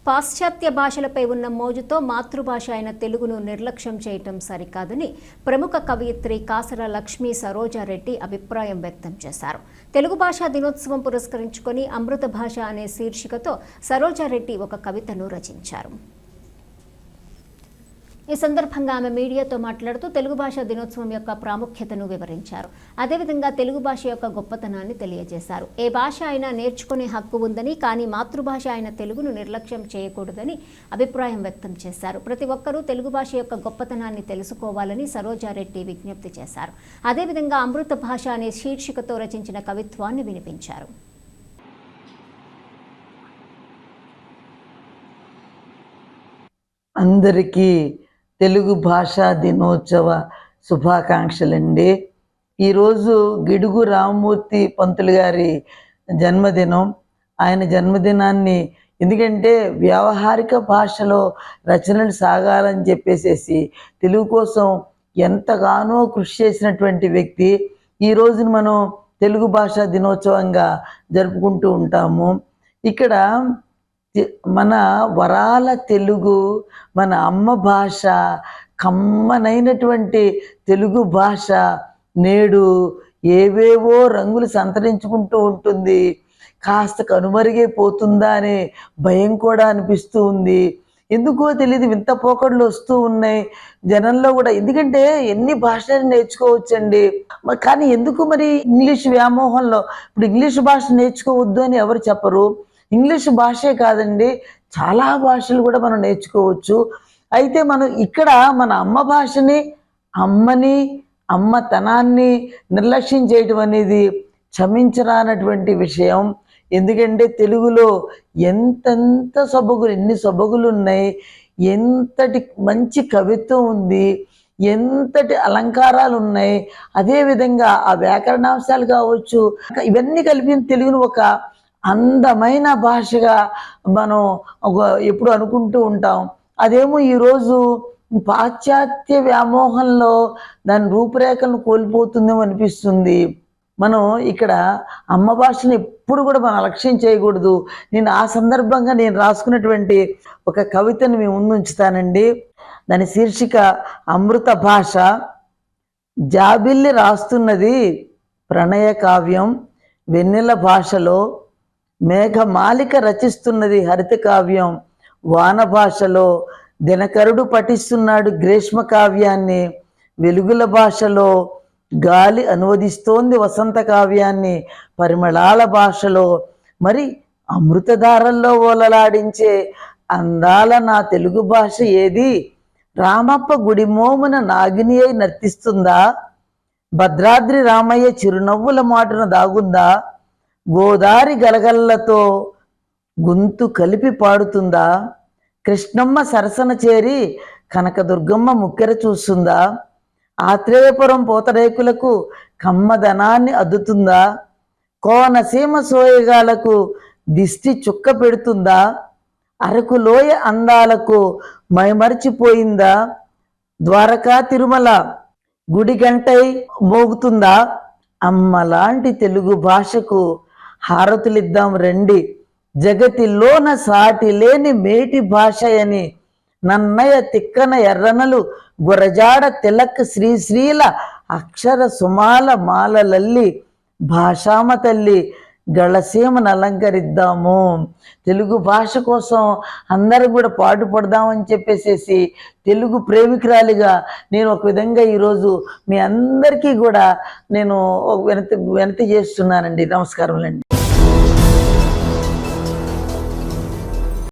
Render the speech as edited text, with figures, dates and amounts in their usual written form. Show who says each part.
Speaker 1: పాశ్చాత్య భాషలపై ఉన్న మోజుతో మాతృభాష అయిన తెలుగును నిర్లక్ష్యం చేయటం సరికాదని ప్రముఖ కవయిత్రి కాసర లక్ష్మీ సరోజారెడ్డి అభిప్రాయం వ్యక్తం చేశారు. తెలుగు భాషా దినోత్సవం పురస్కరించుకొని అమృత భాష అనే శీర్షికతో సరోజారెడ్డి ఒక కవితను రచించారు. ఈ సందర్భంగా ఆమె మీడియాతో మాట్లాడుతూ తెలుగు భాషా దినోత్సవం యొక్క ప్రాముఖ్యతను వివరించారు. అదేవిధంగా తెలుగు భాష యొక్క గొప్పతనాన్ని తెలియజేశారు. ఏ భాష అయినా నేర్చుకునే హక్కు ఉందని, కానీ మాతృభాష అయిన తెలుగును నిర్లక్ష్యం చేయకూడదని అభిప్రాయం వ్యక్తం చేశారు. ప్రతి ఒక్కరూ తెలుగు భాష యొక్క గొప్పతనాన్ని తెలుసుకోవాలని సరోజారెడ్డి విజ్ఞప్తి చేశారు. అదేవిధంగా అమృత భాష అనే శీర్షికతో రచించిన కవిత్వాన్ని వినిపించారు.
Speaker 2: అందరికీ తెలుగు భాషా దినోత్సవ శుభాకాంక్షలండి. ఈరోజు గిడుగు రామమూర్తి పంతులు గారి జన్మదినం. ఆయన జన్మదినాన్ని ఎందుకంటే వ్యావహారిక భాషలో రచనలు సాగాలని చెప్పేసి తెలుగు కోసం ఎంతగానో కృషి చేసినటువంటి వ్యక్తి. ఈ రోజున మనం తెలుగు భాషా దినోత్సవంగా జరుపుకుంటూ ఉంటాము. ఇక్కడ మన వరాల తెలుగు, మన అమ్మ భాష, కమ్మనైనటువంటి తెలుగు భాష నేడు ఏవేవో రంగులు సంతరించుకుంటూ ఉంటుంది. కాస్త కనుమరుగైపోతుందా అనే భయం కూడా అనిపిస్తూ ఉంది. ఎందుకో తెలియదు, వింత పోకడలు వస్తూ ఉన్నాయి జనంలో కూడా. ఎందుకంటే ఎన్ని భాషలు నేర్చుకోవచ్చండి, కానీ ఎందుకు మరి ఇంగ్లీష్ వ్యామోహంలో ఇప్పుడు ఇంగ్లీష్ భాష నేర్చుకోవద్దు అని ఎవరు చెప్పరు. ఇంగ్లీష్ భాషే కాదండి, చాలా భాషలు కూడా మనం నేర్చుకోవచ్చు. అయితే మనం ఇక్కడ మన అమ్మ భాషని, అమ్మతనాన్ని నిర్లక్ష్యం చేయటం అనేది క్షమించరానటువంటి విషయం. ఎందుకంటే తెలుగులో ఎంతెంత సొబగులు, ఎన్ని సొబగులు ఉన్నాయి, ఎంతటి మంచి కవిత్వం ఉంది, ఎంతటి అలంకారాలు ఉన్నాయి. అదేవిధంగా ఆ వ్యాకరణాంశాలు కావచ్చు, ఇవన్నీ కలిపి తెలుగును ఒక అందమైన భాషగా మనం ఎప్పుడు అనుకుంటూ ఉంటాం. అదేమో ఈరోజు పాశ్చాత్య వ్యామోహంలో దాని రూపురేఖలను కోల్పోతుందేమో అనిపిస్తుంది. మనం ఇక్కడ అమ్మ భాషను ఎప్పుడు కూడా మనం అలక్ష్యం చేయకూడదు. నేను ఆ సందర్భంగా నేను రాసుకున్నటువంటి ఒక కవితను మీ ముందు ఉంచుతానండి. దాని శీర్షిక అమృత భాష. జాబిల్లి రాస్తున్నది ప్రణయ కావ్యం వెన్నెల భాషలో, మేఘమాలిక రచిస్తున్నది హరిత కావ్యం వాన భాషలో, దినకరుడు పఠిస్తున్నాడు గ్రీష్మ కావ్యాన్ని వెలుగుల భాషలో, గాలి అనువదిస్తోంది వసంత కావ్యాన్ని పరిమళాల భాషలో, మరి అమృతధారల్లో ఓలలాడించే అందాల నా తెలుగు భాష ఏది? రామప్ప గుడిమోమున నాగిని అయి నర్తిస్తుందా? భద్రాద్రి రామయ్య చిరునవ్వుల మాటున దాగుందా? గోదారి గలగల్లతో గొంతు కలిపి పాడుతుందా? కృష్ణమ్మ సరసన చేరి కనకదుర్గమ్మ ముక్కెర చూస్తుందా? ఆత్రేయపురం పోతరేకులకు కమ్మదనాన్ని అద్దుతుందా? కోనసీమ సోయగాలకు దిష్టి చుక్క పెడుతుందా? అరకు లోయ అందాలకు మైమరిచిపోయిందా? ద్వారకా తిరుమల గుడి గంటై మోగుతుందా? అమ్మలాంటి తెలుగు భాషకు హారతులిద్దాం రండి, జగతిలోన సాటి లేని మేటి భాష అని నన్నయ తిక్కన ఎర్రనలు గురజాడ తిలక్ శ్రీశ్రీల అక్షర సుమాల మాలలల్లి భాషామ తల్లి గళసీమను అలంకరిద్దాము. తెలుగు భాష కోసం అందరూ కూడా పాటుపడదామని చెప్పేసి తెలుగు ప్రేమికురాలిగా నేను ఒక విధంగా ఈరోజు మీ అందరికీ కూడా నేను వినతి చేస్తున్నానండి. నమస్కారములండి.